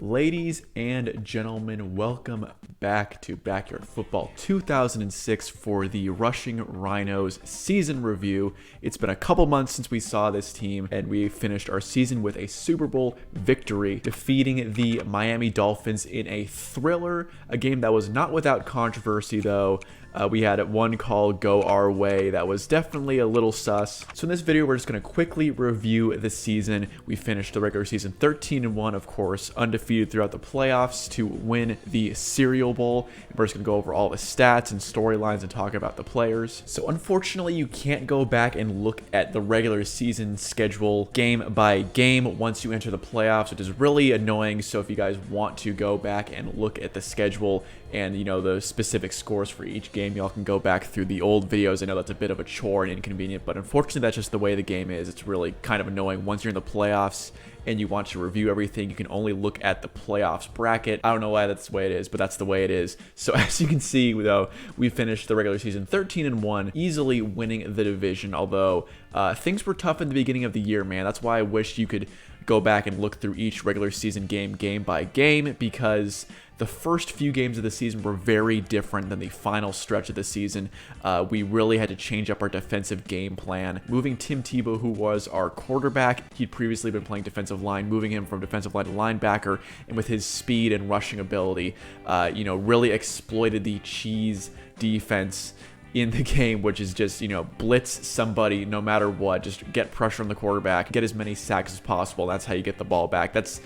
Ladies and gentlemen, welcome back to Backyard Football 2006 for the Rushing Rhinos season review. It's been a couple months since we saw this team, and we finished our season with a Super Bowl victory, defeating the Miami Dolphins in a thriller, a game that was not without controversy though. We had one call go our way that was definitely a little sus. So in this video, we're just going to quickly review the season. We finished the regular season 13-1, of course, undefeated throughout the playoffs to win the Cereal Bowl. We're just going to go over all the stats and storylines and talk about the players. So unfortunately, you can't go back and look at the regular season schedule game by game once you enter the playoffs, which is really annoying. So if you guys want to go back and look at the schedule and, you know, the specific scores for each game, y'all can go back through the old videos. I know that's a bit of a chore and inconvenient, but unfortunately that's just the way the game is. It's really kind of annoying. Once you're in the playoffs and you want to review everything, you can only look at the playoffs bracket. I don't know why that's the way it is, but that's the way it is. So as you can see, though, we finished the regular season 13-1, easily winning the division, although things were tough in the beginning of the year, man. That's why I wish you could go back and look through each regular season game by game, because the first few games of the season were very different than the final stretch of the season. We really had to change up our defensive game plan. Moving Tim Tebow, who was our quarterback, he'd previously been playing defensive line, moving him from defensive line to linebacker, and with his speed and rushing ability, really exploited the cheese defense in the game, which is just, blitz somebody no matter what, just get pressure on the quarterback, get as many sacks as possible. That's how you get the ball back. That's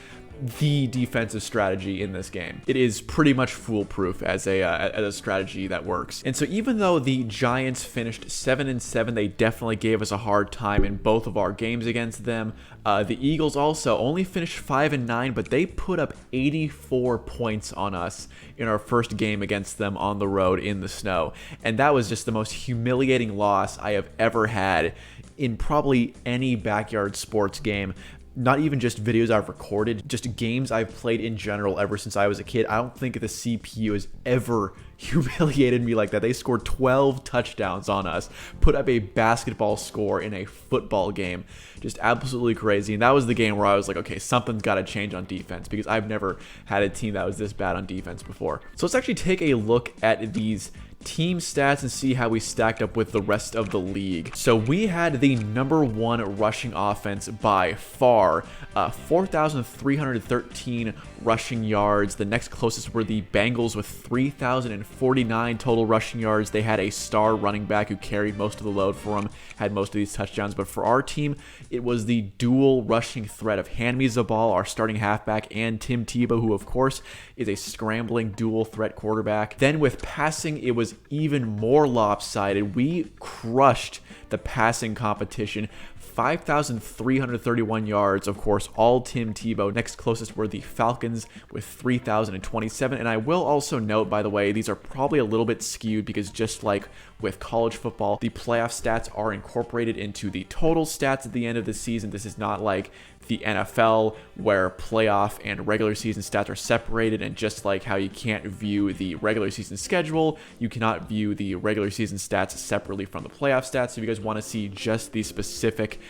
the defensive strategy in this game. It is pretty much foolproof as a strategy that works. And so even though the Giants finished 7-7, they definitely gave us a hard time in both of our games against them. The Eagles also only finished 5-9, but they put up 84 points on us in our first game against them on the road in the snow. And that was just the most humiliating loss I have ever had in probably any backyard sports game. Not even just videos I've recorded, just games I've played in general ever since I was a kid. I don't think the CPU has ever humiliated me like that. They scored 12 touchdowns on us, put up a basketball score in a football game. Just absolutely crazy. And that was the game where I was like, okay, something's got to change on defense, because I've never had a team that was this bad on defense before. So let's actually take a look at these team stats and see how we stacked up with the rest of the league. So we had the #1 rushing offense by far, 4,313 rushing yards. The next closest were the Bengals with 3,049 total rushing yards. They had a star running back who carried most of the load for them, had most of these touchdowns. But for our team, it was the dual rushing threat of Hand Me the Ball, our starting halfback, and Tim Tebow, who of course is a scrambling dual threat quarterback. Then with passing, it was even more lopsided. We crushed the passing competition. 5,331 yards, of course, all Tim Tebow. Next closest were the Falcons with 3,027. And I will also note, by the way, these are probably a little bit skewed because just like with college football, the playoff stats are incorporated into the total stats at the end of the season. This is not like the NFL where playoff and regular season stats are separated, and just like how you can't view the regular season schedule, you cannot view the regular season stats separately from the playoff stats. So if you guys want to see just the specific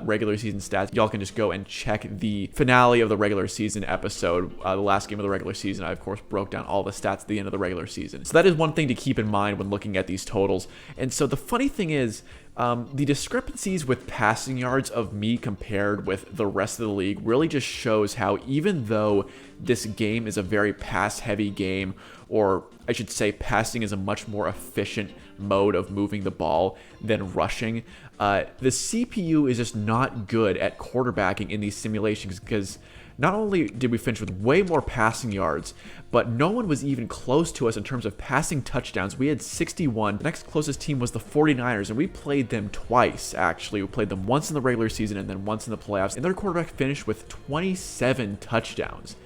regular season stats, y'all can just go and check the finale of the regular season episode, the last game of the regular season. I of course broke down all the stats at the end of the regular season. So that is one thing to keep in mind when looking at these totals. And so the funny thing is, the discrepancies with passing yards of me compared with the rest of the league really just shows how, even though this game is a very pass-heavy game, or I should say passing is a much more efficient mode of moving the ball than rushing, the CPU is just not good at quarterbacking in these simulations, because not only did we finish with way more passing yards, but no one was even close to us in terms of passing touchdowns. We had 61. The next closest team was the 49ers, and we played them twice, actually. We played them once in the regular season and then once in the playoffs, and their quarterback finished with 27 touchdowns.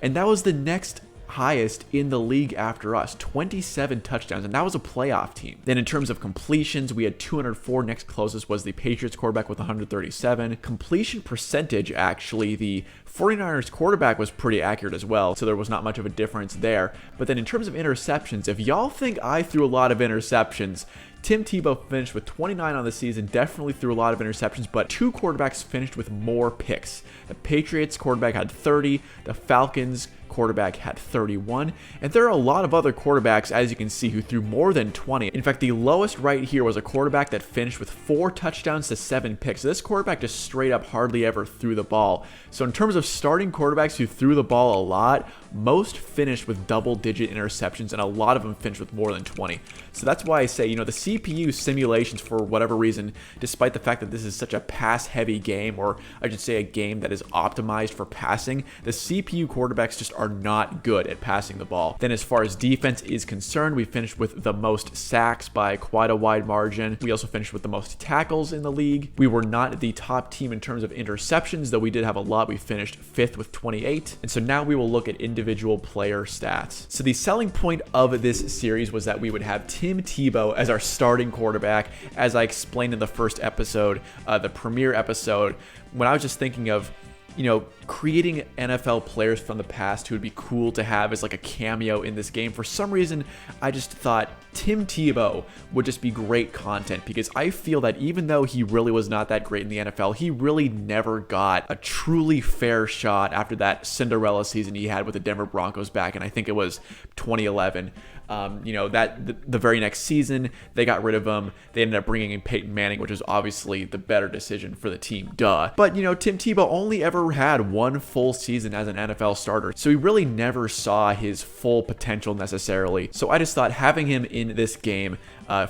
And that was the next highest in the league after us, 27 touchdowns, and that was a playoff team. Then in terms of completions, we had 204. Next closest was the Patriots quarterback with 137. Completion percentage, actually, the 49ers quarterback was pretty accurate as well, so there was not much of a difference there. But then in terms of interceptions, if y'all think I threw a lot of interceptions, Tim Tebow finished with 29 on the season, definitely threw a lot of interceptions, but 2 quarterbacks finished with more picks. The Patriots quarterback had 30, the Falcons quarterback had 31, and there are a lot of other quarterbacks, as you can see, who threw more than 20. In fact, the lowest right here was a quarterback that finished with 4 touchdowns to 7 picks. So this quarterback just straight up hardly ever threw the ball. So in terms of starting quarterbacks who threw the ball a lot, most finished with double-digit interceptions, and a lot of them finished with more than 20. So that's why I say, the CPU simulations, for whatever reason, despite the fact that this is such a pass-heavy game, or I should say a game that is optimized for passing, the CPU quarterbacks just are not good at passing the ball. Then as far as defense is concerned, we finished with the most sacks by quite a wide margin. We also finished with the most tackles in the league. We were not the top team in terms of interceptions, though we did have a lot. We finished 5th with 28. And so now we will look at individual player stats. So the selling point of this series was that we would have Tim Tebow as our starting quarterback. As I explained in the first episode, the premiere episode, when I was just thinking of creating NFL players from the past who would be cool to have as like a cameo in this game. For some reason, I just thought Tim Tebow would just be great content, because I feel that even though he really was not that great in the NFL, he really never got a truly fair shot after that Cinderella season he had with the Denver Broncos back in, I think it was 2011. The very next season, they got rid of him. They ended up bringing in Peyton Manning, which was obviously the better decision for the team, duh. But, Tim Tebow only ever had one full season as an NFL starter, so he really never saw his full potential necessarily. So I just thought having him in this game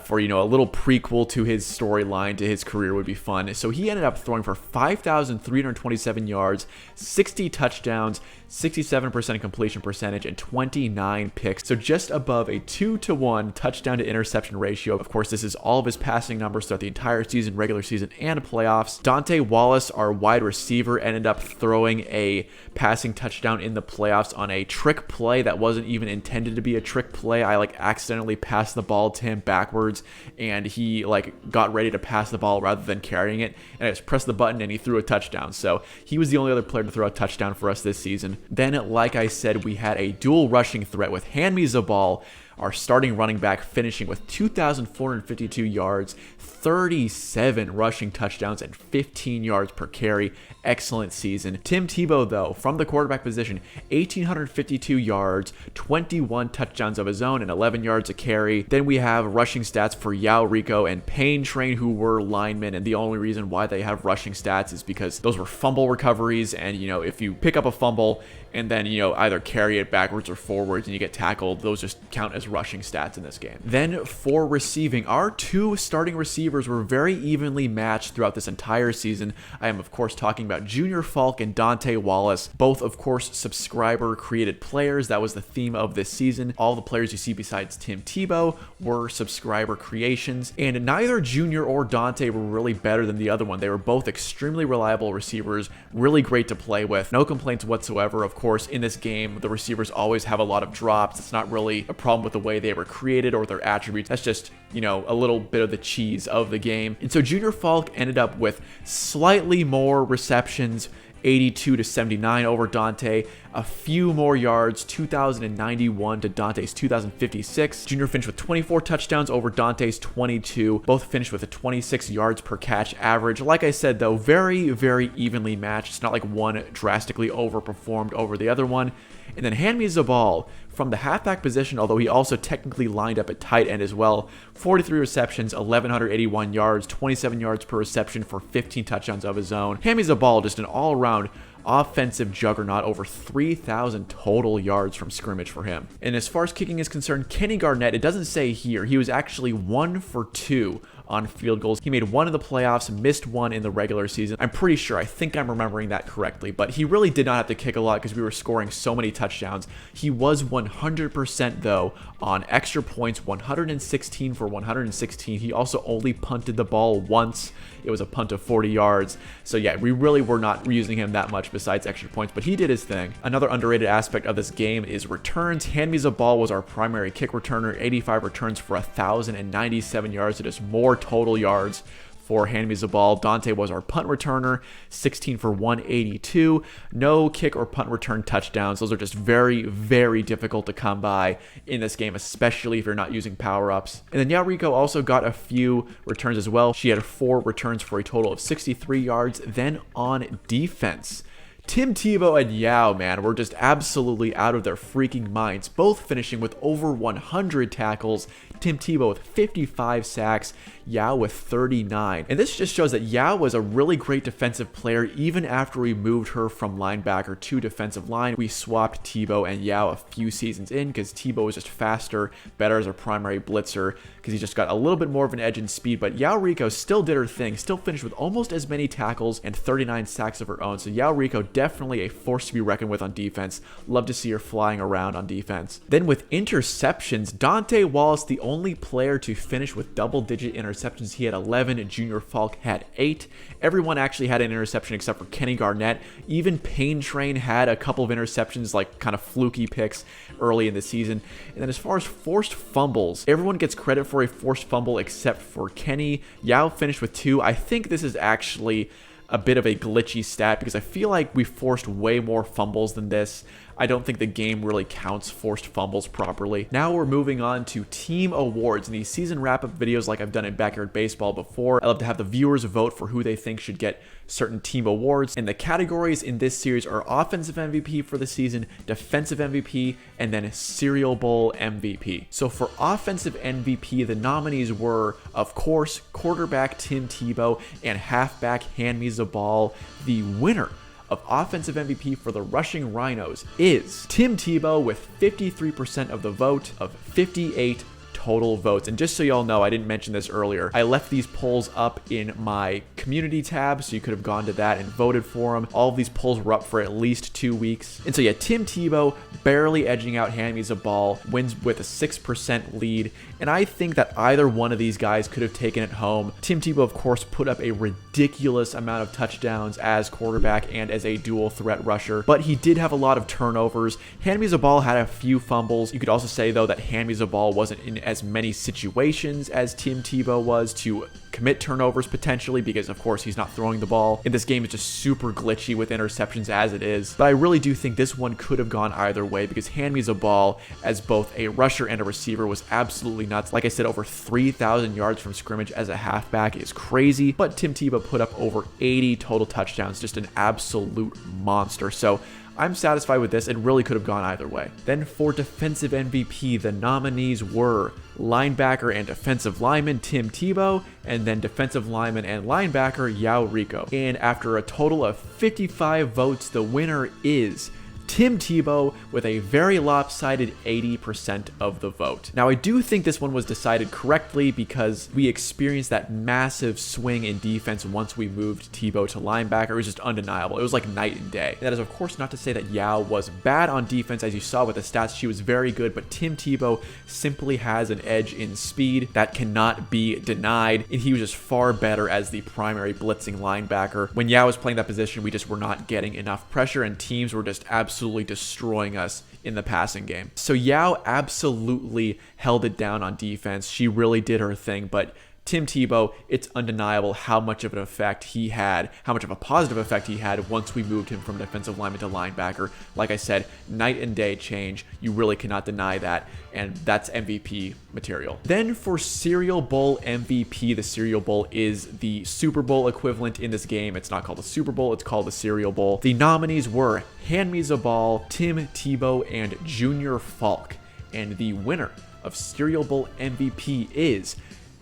for, a little prequel to his storyline, to his career, would be fun. So he ended up throwing for 5,327 yards, 60 touchdowns, 67% completion percentage, and 29 picks. So just above a 2-to-1 touchdown to interception ratio. Of course, this is all of his passing numbers throughout the entire season, regular season, and playoffs. Dante Wallace, our wide receiver, ended up throwing a passing touchdown in the playoffs on a trick play that wasn't even intended to be a trick play. I accidentally passed the ball to him backwards, and he got ready to pass the ball rather than carrying it, and I just pressed the button and he threw a touchdown. So he was the only other player to throw a touchdown for us this season. Then, like I said, we had a dual rushing threat with Hand Me the Ball, our starting running back, finishing with 2,452 yards, 37 rushing touchdowns, and 15 yards per carry. Excellent season. Tim Tebow, though, from the quarterback position, 1,852 yards, 21 touchdowns of his own, and 11 yards a carry. Then we have rushing stats for Yao Rico and Payne Train, who were linemen, and the only reason why they have rushing stats is because those were fumble recoveries, and, if you pick up a fumble and then, either carry it backwards or forwards and you get tackled, those just count as rushing stats in this game. Then for receiving, our 2 starting receivers were very evenly matched throughout this entire season. I am, of course, talking about Junior Falk and Dante Wallace, both, of course, subscriber created players. That was the theme of this season. All the players you see besides Tim Tebow were subscriber creations, and neither Junior or Dante were really better than the other one. They were both extremely reliable receivers, really great to play with. No complaints whatsoever. Of course, in this game, the receivers always have a lot of drops. It's not really a problem with the way they were created or their attributes. That's just, a little bit of the cheese of the game. And so Junior Falk ended up with slightly more receptions, 82 to 79 over Dante, a few more yards, 2,091 to Dante's 2,056. Junior finished with 24 touchdowns over Dante's 22. Both finished with a 26 yards per catch average. Like I said, though, very, very evenly matched. It's not like one drastically overperformed over the other one. And then Hand Me the Ball from the halfback position, although he also technically lined up at tight end as well. 43 receptions, 1,181 yards, 27 yards per reception for 15 touchdowns of his own. Hand Me the Ball, just an all-around offensive juggernaut, over 3,000 total yards from scrimmage for him. And as far as kicking is concerned, Kenny Garnett, it doesn't say here, he was actually 1 for 2 on field goals. He made one in the playoffs, missed one in the regular season. I'm pretty sure, I think I'm remembering that correctly, but he really did not have to kick a lot because we were scoring so many touchdowns. He was 100% though on extra points, 116 for 116. He also only punted the ball once. It was a punt of 40 yards. So yeah, we really were not using him that much besides extra points, but he did his thing. Another underrated aspect of this game is returns. Hand Me the Ball was our primary kick returner, 85 returns for 1,097 yards. It is more total yards before, hand me the ball. Dante was our punt returner, 16 for 182. No kick or punt return touchdowns. Those are just very, very difficult to come by in this game, especially if you're not using power-ups. And then Rico also got a few returns as well. She had 4 returns for a total of 63 yards. Then on defense, Tim Tebow and Yao, man, were just absolutely out of their freaking minds, both finishing with over 100 tackles. Tim Tebow with 55 sacks, Yao with 39. And this just shows that Yao was a really great defensive player even after we moved her from linebacker to defensive line. We swapped Tebow and Yao a few seasons in because Tebow was just faster, better as a primary blitzer because he just got a little bit more of an edge in speed. But Yao Rico still did her thing, still finished with almost as many tackles and 39 sacks of her own. So Yao Rico definitely a force to be reckoned with on defense. Love to see her flying around on defense. Then with interceptions, Dante Wallace, the only player to finish with double-digit interceptions. He had 11. Junior Falk had 8. Everyone actually had an interception except for Kenny Garnett. Even Pain Train had a couple of interceptions, like kind of fluky picks early in the season. And then as far as forced fumbles, everyone gets credit for a forced fumble except for Kenny. Yao finished with 2. I think this is actually a bit of a glitchy stat because I feel like we forced way more fumbles than this. I don't think the game really counts forced fumbles properly. Now we're moving on to team awards. In these season wrap-up videos like I've done in Backyard Baseball before, I love to have the viewers vote for who they think should get certain team awards. And the categories in this series are Offensive MVP for the season, Defensive MVP, and then Cereal Bowl MVP. So for Offensive MVP, the nominees were, of course, quarterback Tim Tebow and halfback Hand Me the Ball. The winner of Offensive MVP for the Rushing Rhinos is Tim Tebow with 53% of the vote of 58 total votes. And just so y'all know, I didn't mention this earlier, I left these polls up in my community tab, so you could have gone to that and voted for them. All of these polls were up for at least 2 weeks. And so yeah, Tim Tebow barely edging out Hand Me the Ball, wins with a 6% lead. And I think that either one of these guys could have taken it home. Tim Tebow, of course, put up a ridiculous amount of touchdowns as quarterback and as a dual threat rusher, but he did have a lot of turnovers. Hand Me the Ball had a few fumbles. You could also say, though, that Hand Me the Ball wasn't in as many situations as Tim Tebow was to commit turnovers potentially because, of course, he's not throwing the ball. And this game is just super glitchy with interceptions as it is. But I really do think this one could have gone either way because Hand Me the Ball as both a rusher and a receiver was absolutely nuts. Like I said, over 3,000 yards from scrimmage as a halfback is crazy. But Tim Tebow put up over 80 total touchdowns, just an absolute monster. So I'm satisfied with this. It really could have gone either way. Then for Defensive MVP, the nominees were linebacker and defensive lineman Tim Tebow, and then defensive lineman and linebacker Yao Rico. And after a total of 55 votes, the winner is Tim Tebow with a very lopsided 80% of the vote. Now, I do think this one was decided correctly because we experienced that massive swing in defense once we moved Tebow to linebacker. It was just undeniable. It was like night and day. That is, of course, not to say that Yao was bad on defense. As you saw with the stats, she was very good, but Tim Tebow simply has an edge in speed that cannot be denied, and he was just far better as the primary blitzing linebacker. When Yao was playing that position, we just were not getting enough pressure, and teams were just absolutely destroying us in the passing game. So Yao absolutely held it down on defense. She really did her thing, but Tim Tebow, it's undeniable how much of an effect he had, how much of a positive effect he had once we moved him from defensive lineman to linebacker. Like I said, night and day change. You really cannot deny that, and that's MVP material. Then for Cereal Bowl MVP, the Cereal Bowl is the Super Bowl equivalent in this game. It's not called the Super Bowl, it's called the Cereal Bowl. The nominees were Hand Me the Ball, Tim Tebow, and Junior Falk. And the winner of Cereal Bowl MVP is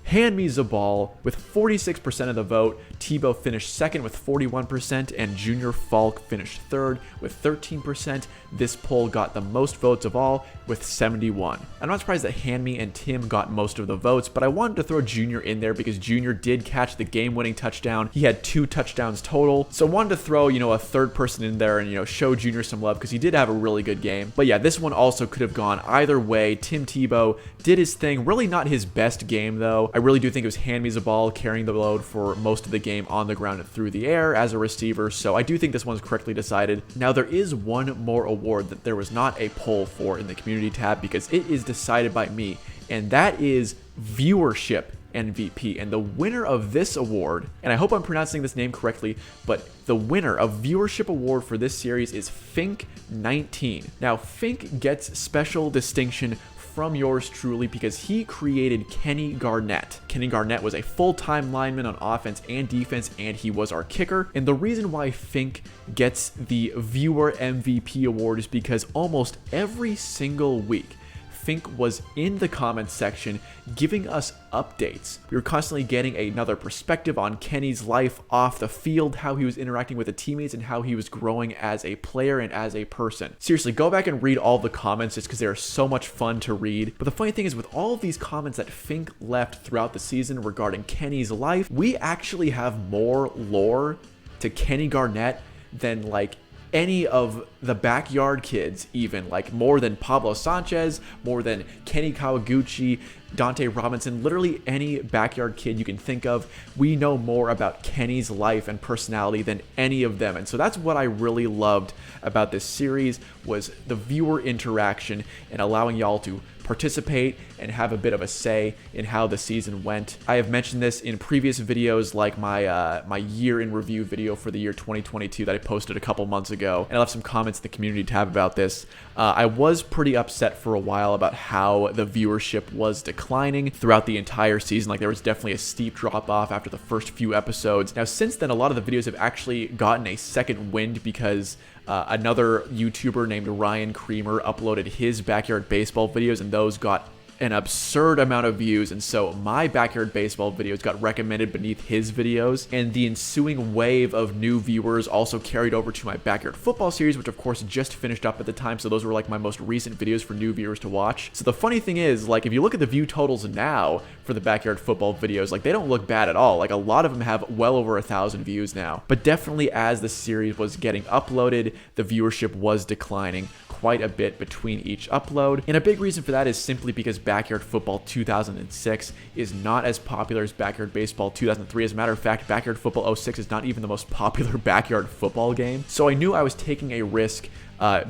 Hand Me the Ball with 46% of the vote. Tebow finished second with 41%, and Junior Falk finished third with 13%. This poll got the most votes of all with 71. I'm not surprised that Hand Me and Tim got most of the votes, but I wanted to throw Junior in there because Junior did catch the game-winning touchdown. He had 2 touchdowns total, so I wanted to throw, a third person in there and, show Junior some love because he did have a really good game. But yeah, this one also could have gone either way. Tim Tebow did his thing. Really not his best game, though. I really do think it was Hand Me the Ball carrying the load for most of the game on the ground and through the air as a receiver, so I do think this one's correctly decided. Now, there is one more award that there was not a poll for in the community tab because it is decided by me, and that is viewership MVP. And the winner of this award, and I hope I'm pronouncing this name correctly, but the winner of viewership award for this series is Fink19. Now, Fink gets special distinction from yours truly because he created Kenny Garnett. Kenny Garnett was a full-time lineman on offense and defense, and he was our kicker. And the reason why Fink gets the viewer MVP award is because almost every single week, Fink was in the comments section giving us updates. We were constantly getting another perspective on Kenny's life off the field, how he was interacting with the teammates, and how he was growing as a player and as a person. Seriously, go back and read all the comments just because they are so much fun to read. But the funny thing is, with all of these comments that Fink left throughout the season regarding Kenny's life, we actually have more lore to Kenny Garnett than like any of the backyard kids, even like more than Pablo Sanchez, more than Kenny Kawaguchi, Dante Robinson, literally any backyard kid you can think of. We know more about Kenny's life and personality than any of them. And so that's what I really loved about this series, was the viewer interaction and allowing y'all to participate and have a bit of a say in how the season went. I have mentioned this in previous videos, like my my year in review video for the year 2022 that I posted a couple months ago, and I left some comments in the community tab about this. I was pretty upset for a while about how the viewership was declining throughout the entire season. Like, there was definitely a steep drop off after the first few episodes. Now, since then, a lot of the videos have actually gotten a second wind because another YouTuber named Ryan Creamer uploaded his backyard baseball videos, and those got an absurd amount of views, and so my backyard baseball videos got recommended beneath his videos, and the ensuing wave of new viewers also carried over to my backyard football series, which of course just finished up at the time, so those were like my most recent videos for new viewers to watch. So the funny thing is, like, if you look at the view totals now for the backyard football videos, like, they don't look bad at all. Like, a lot of them have well over 1,000 views now, but definitely as the series was getting uploaded, the viewership was declining quite a bit between each upload. And a big reason for that is simply because Backyard Football 2006 is not as popular as Backyard Baseball 2003. As a matter of fact, Backyard Football 06 is not even the most popular backyard football game. So I knew I was taking a risk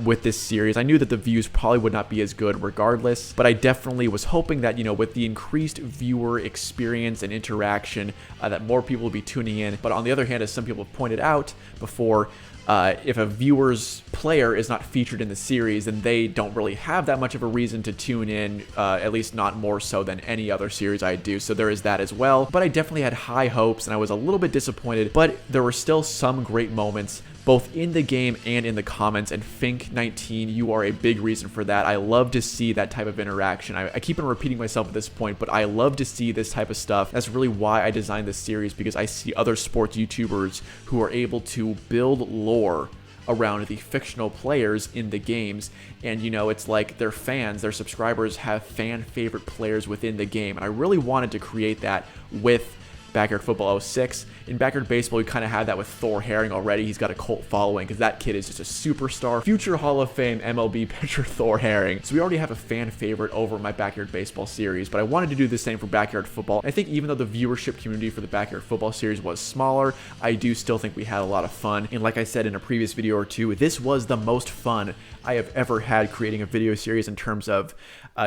with this series. I knew that the views probably would not be as good regardless, but I definitely was hoping that, you know, with the increased viewer experience and interaction, that more people will be tuning in. But on the other hand, as some people have pointed out before, if a viewer's player is not featured in the series, then they don't really have that much of a reason to tune in, at least not more so than any other series I do. So there is that as well. But I definitely had high hopes, and I was a little bit disappointed, but there were still some great moments both in the game and in the comments, and Fink19, you are a big reason for that. I love to see that type of interaction. I keep on repeating myself at this point, but I love to see this type of stuff. That's really why I designed this series, because I see other sports YouTubers who are able to build lore around the fictional players in the games, and you know, it's like their fans, their subscribers have fan favorite players within the game, and I really wanted to create that with Backyard Football 06. In Backyard Baseball, we kind of had that with Thor Herring already. He's got a cult following because that kid is just a superstar. Future Hall of Fame MLB pitcher Thor Herring. So we already have a fan favorite over my Backyard Baseball series, but I wanted to do the same for Backyard Football. I think even though the viewership community for the Backyard Football series was smaller, I do still think we had a lot of fun. And like I said in a previous video or two, this was the most fun I have ever had creating a video series in terms of,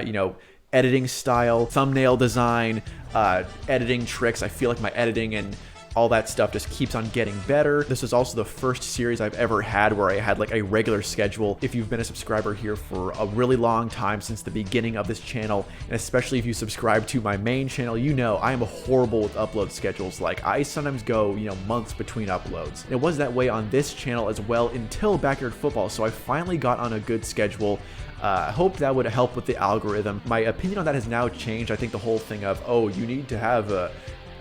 you know, editing style, thumbnail design, editing tricks. I feel like my editing and all that stuff just keeps on getting better. This is also the first series I've ever had where I had like a regular schedule. If you've been a subscriber here for a really long time, since the beginning of this channel, and especially if you subscribe to my main channel, you know I am horrible with upload schedules. Like, I sometimes go, you know, months between uploads. And it was that way on this channel as well until Backyard Football, so I finally got on a good schedule. I hope that would help with the algorithm. My opinion on that has now changed. I think the whole thing of, oh, you need to have a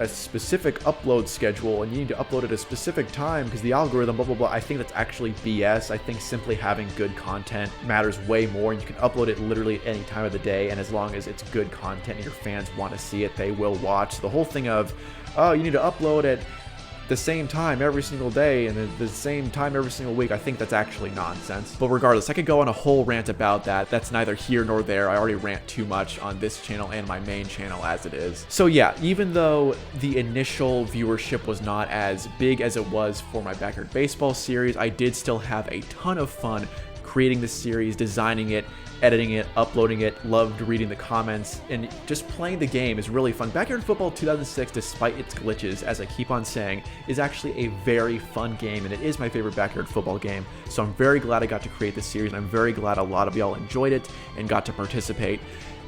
specific upload schedule and you need to upload at a specific time because the algorithm, blah, blah, blah. I think that's actually BS. I think simply having good content matters way more, and you can upload it literally at any time of the day, and as long as it's good content and your fans want to see it, they will watch. So the whole thing of, oh, you need to upload at the same time every single day and the same time every single week, I think that's actually nonsense. But regardless, I could go on a whole rant about that. That's neither here nor there. I already rant too much on this channel and my main channel as it is. So yeah, even though the initial viewership was not as big as it was for my Backyard Baseball series, I did still have a ton of fun creating this series, designing it, editing it, uploading it, loved reading the comments, and just playing the game is really fun. Backyard Football 2006, despite its glitches, as I keep on saying, is actually a very fun game, and it is my favorite Backyard Football game. So I'm very glad I got to create this series, and I'm very glad a lot of y'all enjoyed it and got to participate.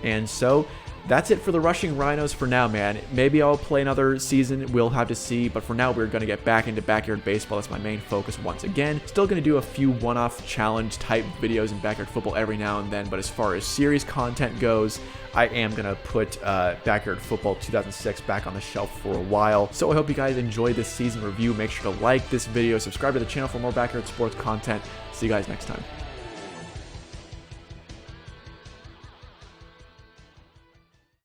And so that's it for the Rushing Rhinos for now, man. Maybe I'll play another season. We'll have to see. But for now, we're going to get back into backyard baseball. That's my main focus once again. Still going to do a few one-off challenge type videos in backyard football every now and then. But as far as series content goes, I am going to put Backyard Football 2006 back on the shelf for a while. So I hope you guys enjoyed this season review. Make sure to like this video, subscribe to the channel for more backyard sports content. See you guys next time.